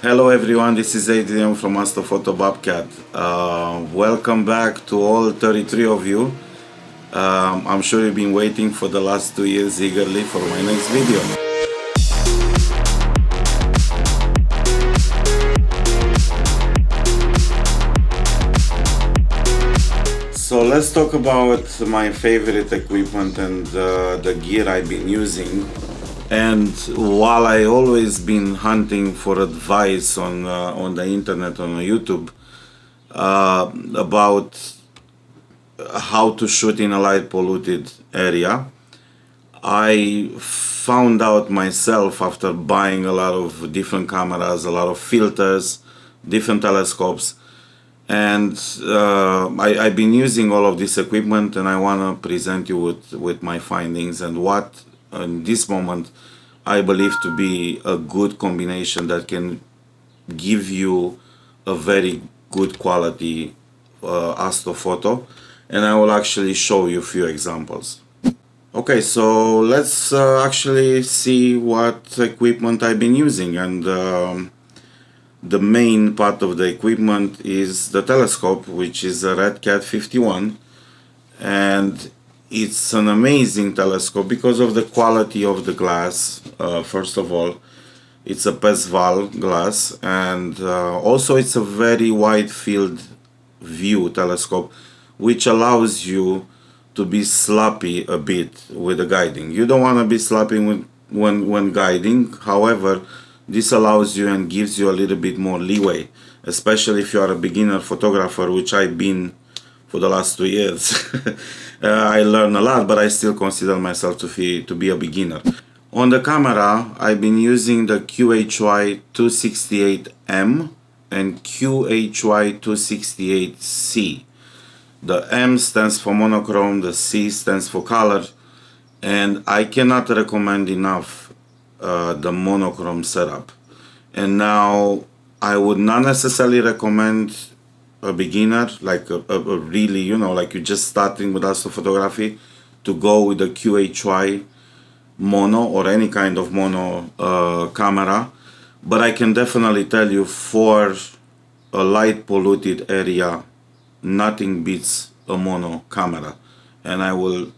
Hello everyone, this is Adrian from Astrophotography. Welcome back to all 33 of you. I'm sure you've been waiting for the last 2 years eagerly for my next video. So let's talk about my favorite equipment and the gear I've been using. And while I always been hunting for advice on the internet, on YouTube, about how to shoot in a light polluted area, I found out myself after buying a lot of different cameras, a lot of filters, different telescopes, and I've been using all of this equipment, and I want to present you with my findings and what in this moment I believe to be a good combination that can give you a very good quality astrophoto, and I will actually show you a few examples. Okay, so let's actually see what equipment I've been using, and the main part of the equipment is the telescope, which is a Red Cat 51, and it's an amazing telescope because of the quality of the glass. First of all, it's a Pesval glass, and also it's a very wide field view telescope, which allows you to be sloppy a bit with the guiding. You don't want to be sloppy when guiding. However, this allows you and gives you a little bit more leeway, especially if you are a beginner photographer, which I've been for the last 2 years. I learn a lot, but I still consider myself to be a beginner. On the camera, I've been using the QHY 268M and QHY 268C. The M stands for monochrome, the C stands for color, and I cannot recommend enough the monochrome setup. And now I would not necessarily recommend a beginner, like a really, like you're just starting with astrophotography, to go with the QHY mono or any kind of mono camera. But I can definitely tell you, for a light polluted area, nothing beats a mono camera, and I will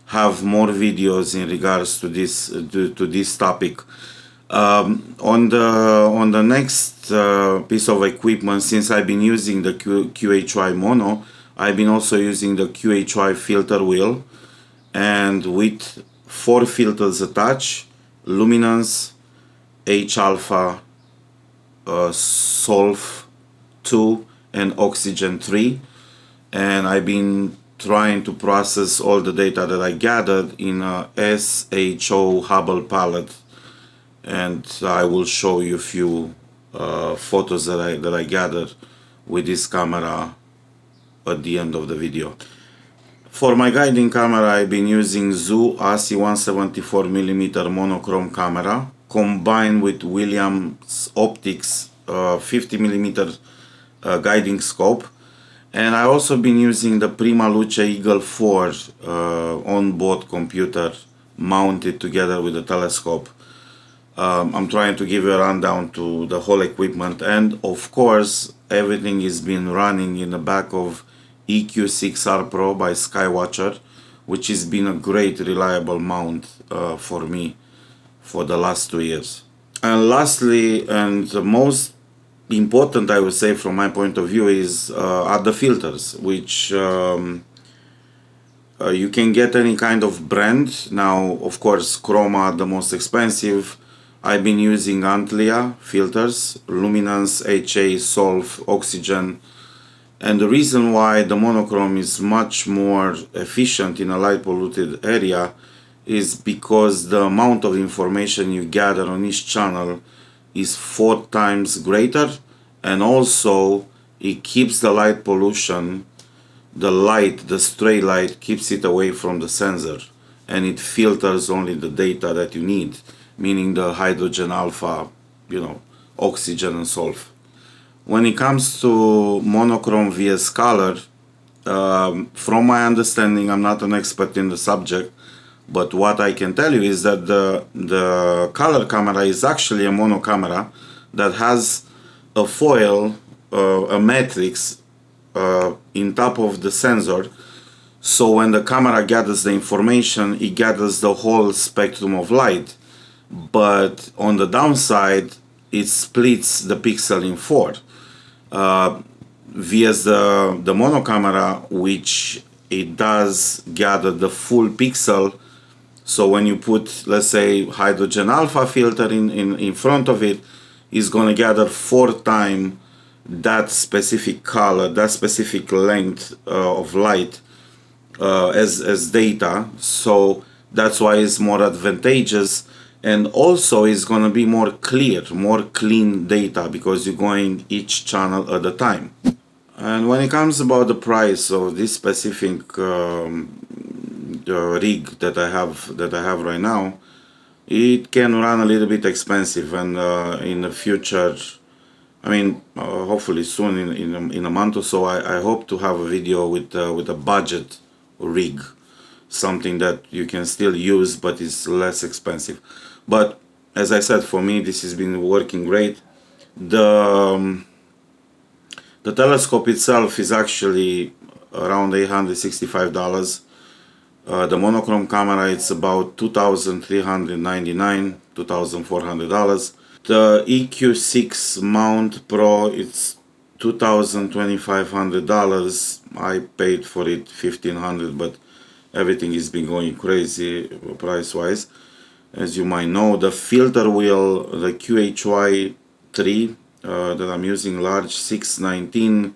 have more videos in regards to this topic. On the next piece of equipment, since I've been using the QHY mono, I've been also using the QHY filter wheel, and with 4 filters attached: luminance, H alpha, Solf 2, and oxygen 3. And I've been trying to process all the data that I gathered in a SHO Hubble palette, and I will show you a few photos that I gathered with this camera at the end of the video. For my guiding camera, I've been using Zoo ASI 174mm monochrome camera combined with Williams Optics 50mm guiding scope, and I also been using the Prima Luce Eagle 4 on-board computer mounted together with the telescope. I'm trying to give you a rundown to the whole equipment, and of course everything is been running in the back of EQ6R Pro by Skywatcher, which has been a great reliable mount for me for the last 2 years. And lastly, and the most important, I would say, from my point of view, is are the filters, which you can get any kind of brand. Now, of course, Chroma, the most expensive. I've been using Antlia filters, luminance, HA, Solf, oxygen. And the reason why the monochrome is much more efficient in a light polluted area is because the amount of information you gather on each channel is 4 times greater, and also it keeps the light pollution, the stray light, keeps it away from the sensor, and it filters only the data that you need, meaning the hydrogen alpha, oxygen and sulfur. When it comes to monochrome vs color, from my understanding, I'm not an expert in the subject, But what I can tell you is that the color camera is actually a mono camera that has a foil, a matrix in top of the sensor. So when the camera gathers the information, it gathers the whole spectrum of light. But on the downside, it splits the pixel in four. Via the mono camera, which it does gather the full pixel. So when you put, let's say, hydrogen alpha filter in front of it, it's going to gather 4 times that specific color, that specific length of light as data. So that's why it's more advantageous, and also it's going to be more clear, more clean data, because you're going each channel at a time. And when it comes about the price of this specific rig that I have right now, it can run a little bit expensive, and in the future, I mean, hopefully soon, in a month or so, I hope to have a video with a budget rig, something that you can still use but is less expensive. But as I said, for me this has been working great. The telescope itself is actually around $865. The monochrome camera, it's about $2,399, $2,400. The EQ6 mount Pro, it's $2,500. I paid for it $1,500, but everything has been going crazy price wise, as you might know. The filter wheel, the QHY 3 that I'm using, large 619,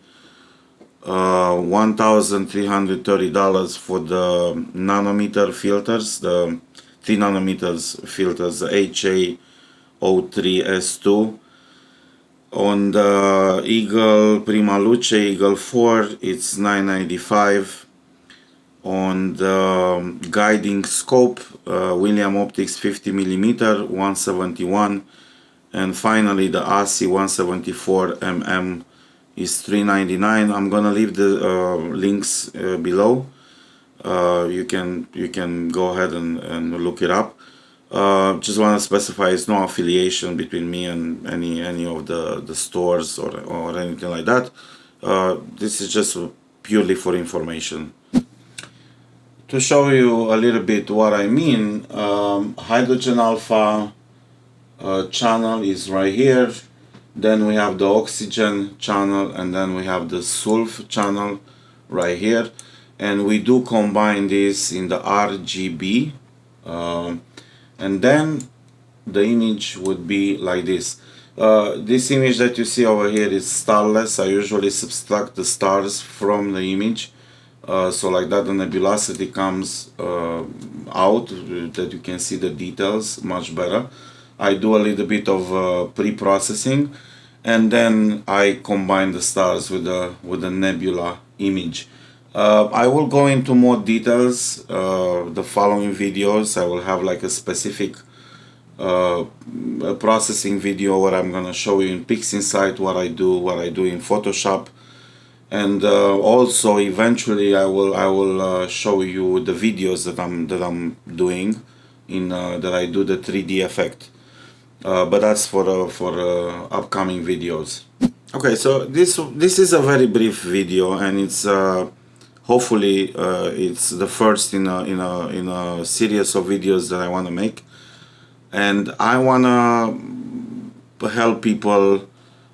$1,330 for the nanometer filters, the 3 nanometers filters, the HA03S2. On the Eagle Prima Luce Eagle 4, it's $995. On the guiding scope, William Optics 50mm, $171. And finally the ASI 174mm is $399. I'm gonna leave the links below. You can go ahead and look it up. Just want to specify, it's no affiliation between me and any of the stores or anything like that. This is just purely for information. To show you a little bit what I mean, hydrogen alpha channel is right here. Then we have the oxygen channel, and then we have the sulf channel right here. And we do combine this in the RGB. And then the image would be like this. This image that you see over here is starless. I usually subtract the stars from the image. So like that the nebulosity comes out, that you can see the details much better. I do a little bit of pre-processing, and then I combine the stars with the nebula image. I will go into more details the following videos. I will have like a specific processing video where I'm gonna show you in PixInsight what I do in Photoshop, and also eventually I will show you the videos that I'm doing in that I do the 3D effect. But that's for upcoming videos. Okay, so this is a very brief video, and it's hopefully it's the first in a series of videos that I want to make, and I want to help people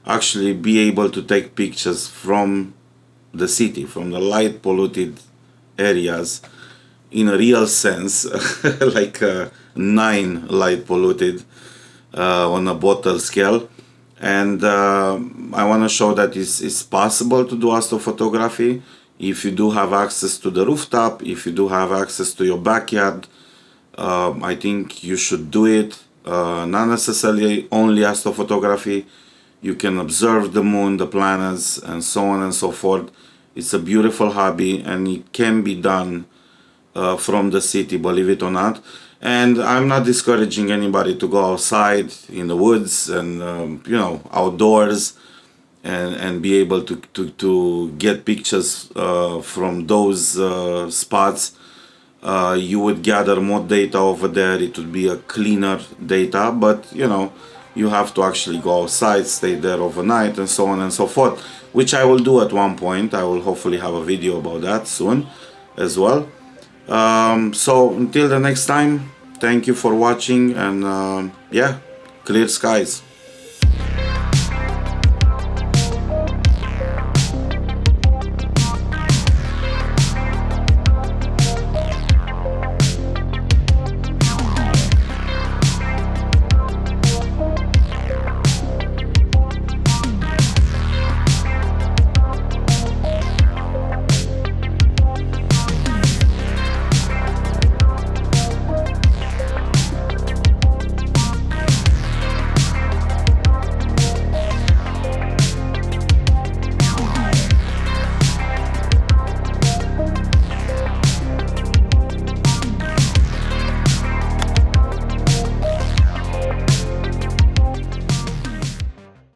actually be able to take pictures from the city, from the light polluted areas, in a real sense, like 9 light polluted on a bottle scale. And I want to show that it's possible to do astrophotography if you do have access to the rooftop, if you do have access to your backyard. I think you should do it. Not necessarily only astrophotography. You can observe the moon, the planets, and so on and so forth. It's a beautiful hobby, and it can be done from the city, believe it or not. And I'm not discouraging anybody to go outside in the woods and you know, outdoors, and be able to get pictures from those spots. you would gather more data over there. It would be a cleaner data, but you know, you have to actually go outside, stay there overnight, and so on and so forth, which I will do at one point. I will hopefully have a video about that soon as well. So until the next time, thank you for watching, and yeah, clear skies.